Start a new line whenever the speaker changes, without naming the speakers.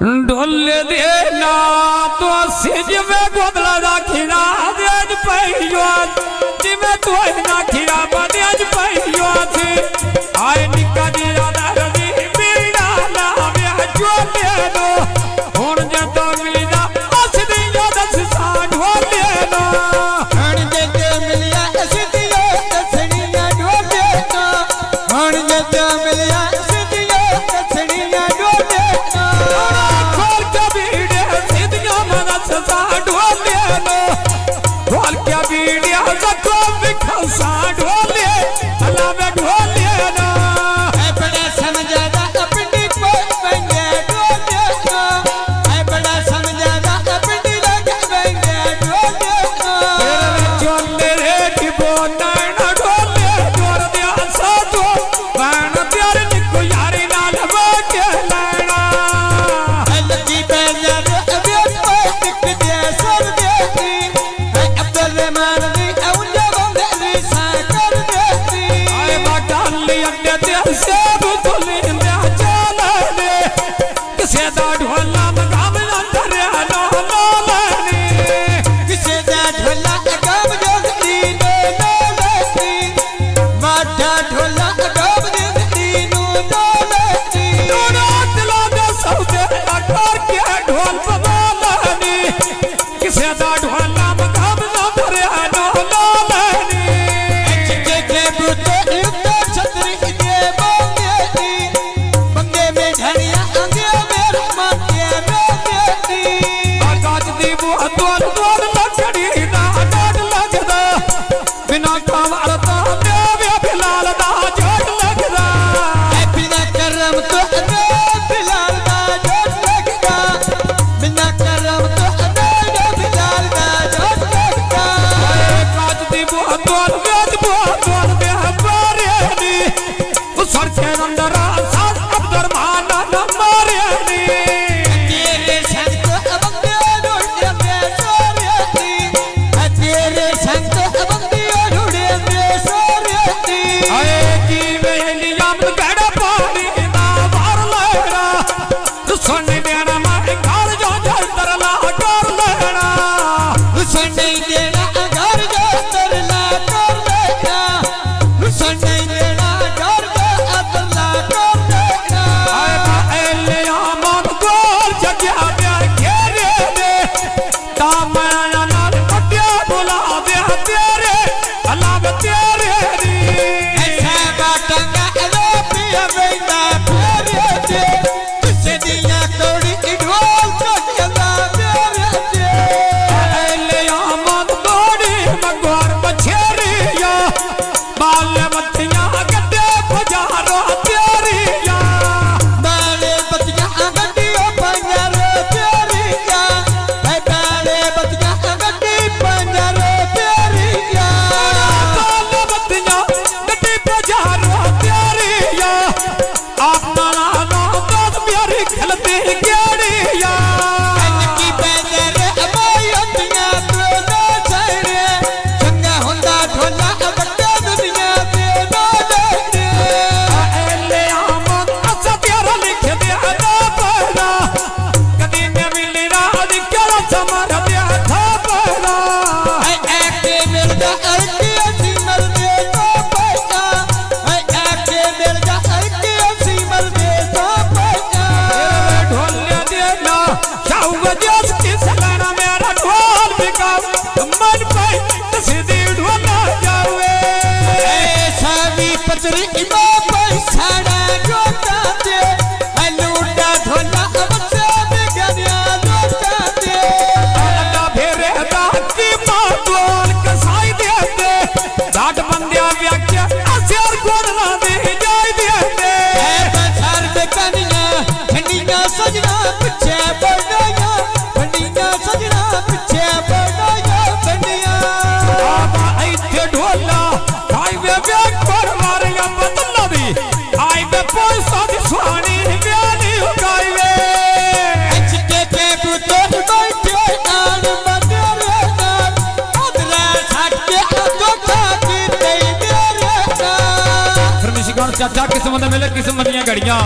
ढोले देना तो सिज में गोदला राखीना देज पहियो जिमे तो ना खिरा बदेज पहियो थी आए निका दी राधा रजी बीड़ा ना वे जो लेनो हुन जे तो मिलना असदी याद सा ढोले नो
हुन जे तो मिलिया असदी याद सड़िया ढोले नो हुन जे तो मिलिया असदी याद सड़िया ढोले नो
खोल के बीड़े सिदिया मन सा ढोले नो खोल के बीड़े जको बिखसा ढोले अल्लाह में ढोले नो
है बड़ा समझादा अपनी कोई बंगे ढोले नो है बड़ा समझादा अपनी लग बंगे ढोले नो
तेरे चोले रे डिबो नैना ढोले जोर दिया साधो बैन प्यार निको यारी नाल बाके नैना
लकी बेजार अबे कोई टिक दे सर देती है अब्दुल रहमान दी औलिया बंदे सा कर देती
आए बाटाली अड्डे ते से बुतुली दे चले दे किसे दा ढोला मगाम अंदर लो लो लेनी
किसे दा ढोला अगाम जोगती नो नो लेती माठा ढोला अगाम जोगती नो नो लेती
दोनों दिलों दे सौदे अकार के ढोल बजानी किसे दा ढोला मगाम अंदर लो लो लेनी
के बुते युद्ध छतरी दे बंगे में ढड़िया अंगे मेरा माथे रोती
आकाश दी वो तोड़ तोड़ लकड़ी दा डाट लगदा बिना काम अरता देवे बिलाल दा जोट लगदा
बिना करम तो अदे बिलाल दा जोत लगदा बिना करम तो अदे बिलाल दा जोत लगदा
आकाश दी वो तोड़ वेद वो तोड़ दे बारे दी उस के अंदर साथ अब्दुरमान न मारे दी
तेरे संग बंगे ढूंढे में सोरियती तेरे संग बंगे ढूंढे में सोरियती
आए की वेली यामन गड़ा पानी दा बार लेना तू सुन देना मैं घर जो जल ला कर लेना
उसे नहीं देना घर जो तरला कर लेना उसे नहीं देना घर जो तरला कर लेना
आए एले आमन गोल जगया ब्याह घेरे दे तामना नाल कटिया बुला दे तेरे अल्लाह में तेरे दी
ऐसा बाटंगा अलो पिया बेंदा प्यारे दे तुझे दिया कोड़ी ढोल चढ़ला प्यारे दे
एले आमन गोड़ी मगवार बछेरिया बाल मथिया गड्डे बजारो तेरिया
बाले बतिया गड्डियों पंजरो प्यारिया है बाले बतिया गड्डी पंजरो प्यारिया
बाल मथिया गड्डे बजारो तेरिया अपना नाम दोस्त प्यारी खलती गेड़िया
की बेजर अमायतिया तो ना छड़े चंगा हुंदा ढोला बट्टे दुनिया ते ना डरे
एले आमन असा प्यारा लिख दे ना पहला कदी न मिली राज केड़ा समर दे था पहला
आके मिलदा अरके असी मरदे तो पैसा आके मिलदा अरके असी मरदे तो पैसा
ढोले देना शाहू देश की सलाना मेरा ढोल बिकाओ मन पे सीधी ढोला जावे
सावी पतरी इमा पैसाड़ा जोता दे लूटा ढोला अबसे बिगड़िया लोटा दे
अल्लाह फेरे दा की मां ढोल कसाई दे दे जाट बंदिया व्याख्या असर गोदना दे जाय दे दे
बजार में कनिया ठंडिया सजना पीछे बढ़ाया ठंडिया सजना पीछे बढ़ाया ठंडिया
बाबा इथे ढोला आई वे बैग पर मारिया बदला दी आई वे पैसा दी सुहानी व्यानी उगाई वे
चिट्टे के बुतो बैठे आन बदरे ना उधरा छाट के अगोटा की दे मेरे ना
फिर मिशिगन चाचा किस्मत मिले किस्मत दी घड़ियां